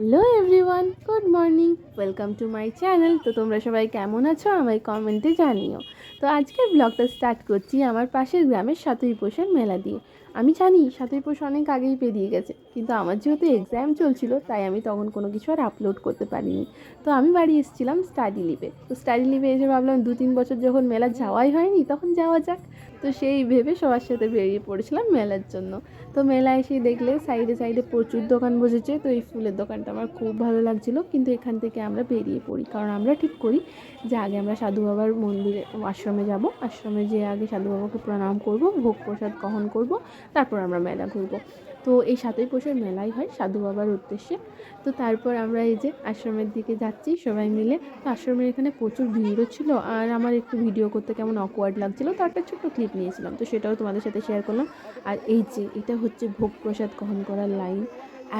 Hello everyone, good morning, welcome to my channel. তো তোমরা সবাই কেমন আছো আমায় কমেন্টে জানিও। তো আজকের ব্লগটা স্টার্ট করছি আমার পাশের গ্রামের সাতুই পোষার মেলা দিয়ে। আমি জানি সাতুই পোষ অনেক আগেই পেরিয়ে গেছে, কিন্তু আমার যেহেতু এক্সাম চলছিল তাই আমি তখন কোনো কিছু আর আপলোড করতে পারিনি। তো আমি বাড়ি এসেছিলাম স্টাডি লিভে। তো স্টাডি লিভে এসে ভাবলাম 2-3 বছর যখন মেলা যাওয়াই হয়নি তখন যাওয়া যাক। তো সেই ভেবে সবার সাথে বেরিয়ে পড়েছিলাম মেলার জন্য। তো মেলায় এসে দেখলে সাইডে সাইডে প্রচুর দোকান বসেছে। তো এই ফুলের দোকানটা আমার খুব ভালো লাগছিলো, কিন্তু এখান থেকে আমরা বেরিয়ে পড়ি, কারণ আমরা ঠিক করি যে আগে আমরা সাধু বাবার মন্দিরে আশ্রমে যাব, আশ্রমে যেয়ে আগে সাধু বাবাকে প্রণাম করব, ভোগ প্রসাদ গ্রহণ করব, তারপর আমরা মেলা ঘুরবো। তো এই 7ই পৌষের মেলাই হয় সাধু বাবার উদ্দেশ্যে। তো তারপর আমরা এই যে আশ্রমের দিকে যাচ্ছি সবাই মিলে। তো আশ্রমের এখানে প্রচুর ভিড়ও ছিল, আর আমার একটু ভিডিও করতে কেমন অকওয়ার্ড লাগছিলো, তো একটা ছোট্ট ক্লিপ নিয়েছিলাম, তো সেটাও তোমাদের সাথে শেয়ার করলাম। আর এই যে এটা হচ্ছে ভোগ প্রসাদ গ্রহণ করার লাইন।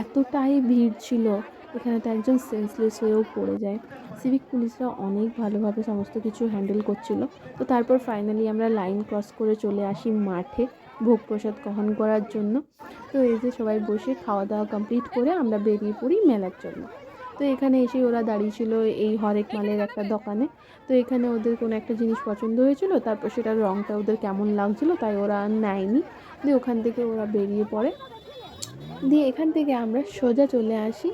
এতটাই ভিড় ছিল, এখানে তো একজন সেন্সলেস হয়েও পড়ে যায়। সিভিক পুলিশরা অনেক ভালোভাবে সমস্ত কিছু হ্যান্ডেল করছিল। তো তারপর ফাইনালি আমরা লাইন ক্রস করে চলে আসি মাঠে ভোগ প্রসাদ গ্রহণ করার জন্য। তো এই যে সবাই বসে খাওয়া দাওয়া কমপ্লিট করে আমরা বেরিয়ে পড়ি মেলার জন্য। তো এখানে এসে ওরা দাঁড়িয়েছিল এই হরেক মালের একটা দোকানে। তো এখানে ওদের কোনো একটা জিনিস পছন্দ হয়েছিল, তারপর সেটার রঙটা ওদের কেমন লাগছিলো তাই ওরা নেয়নি। দিয়ে ওখান থেকে ওরা বেরিয়ে পড়ে। দিয়ে এখান থেকে আমরা সোজা চলে আসি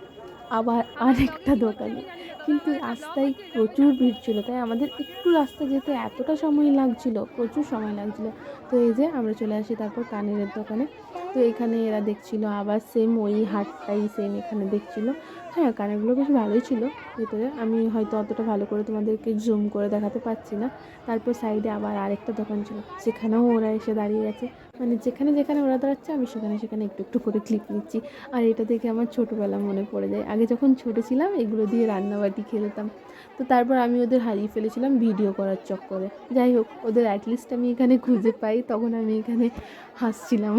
আবার আরেকটা দোকানে, কিন্তু রাস্তায় প্রচুর ভিড় ছিল তাই আমাদের একটু রাস্তা যেতে এতটা সময় লাগছিল, প্রচুর সময় লাগছিল। তো এই যে আমরা চলে আসি তারপর কানেরের দোকানে। তো এখানে এরা দেখছিল আবার সেম ওই হাটটাই সেম এখানে দেখছিল। হ্যাঁ, কানেরগুলো বেশ ভালোই ছিল ভেতরে, আমি হয়তো অতটা ভালো করে তোমাদেরকে জুম করে দেখাতে পারছি না। তারপর সাইডে আবার আরেকটা দোকান ছিল, সেখানেও ওরা এসে দাঁড়িয়ে গেছে। মানে যেখানে যেখানে ওরা দাঁড়াচ্ছে আমি সেখানে সেখানে একটু একটু করে ক্লিপ নিচ্ছি। আর এটা দেখে আমার ছোটোবেলা মনে পড়ে যায়, আগে যখন ছোটো ছিলাম এগুলো দিয়ে রান্নাবাটি খেলতাম। তো তারপর আমি ওদের হারিয়ে ফেলেছিলাম ভিডিও করার চক্করে। যাই হোক, ওদের অ্যাটলিস্ট আমি এখানে খুঁজে পাই, তখন আমি এখানে হাসছিলাম।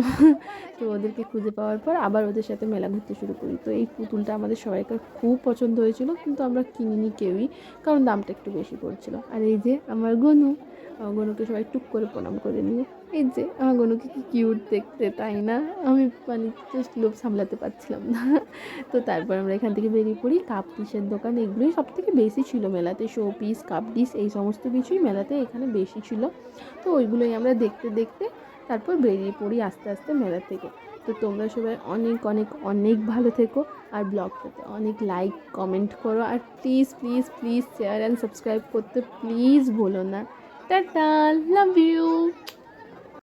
তো ওদেরকে খুঁজে পাওয়ার পর আবার ওদের সাথে মেলা ঘুরতে শুরু করি। তো এই পুতুলটা আমাদের সবাইকার খুব পছন্দ হয়েছিল, কিন্তু আমরা কিনিনি কেউই, কারণ দামটা একটু বেশি পড়ছিল। আর এই যে আমার গনু, গনুকে সবাই টুক করে প্রণাম করে নিয়ে, এই যে আমার গনুকে কি কিউট দেখতে, তাই না? আমি মানে জাস্ট লোভ সামলাতে পারছিলাম না। তো তারপর আমরা এখান থেকে বেরিয়ে পড়ি। কাপ ডিশের দোকান এগুলোই সব থেকে বেশি ছিল মেলাতে, শো পিস কাপ ডিশ এই সমস্ত কিছুই মেলাতে এখানে বেশি ছিল। তো ওইগুলোই আমরা দেখতে দেখতে তারপর বেরিয়ে পড়ি আস্তে আস্তে মেলা থেকে। তো তোমরা সবাই অনেক অনেক অনেক ভালো থেকো, আর ব্লগটাতে অনেক লাইক কমেন্ট করো, আর please please please share and subscribe করতে প্লিজ ভুলো না। টাটা, লাভ ইউ।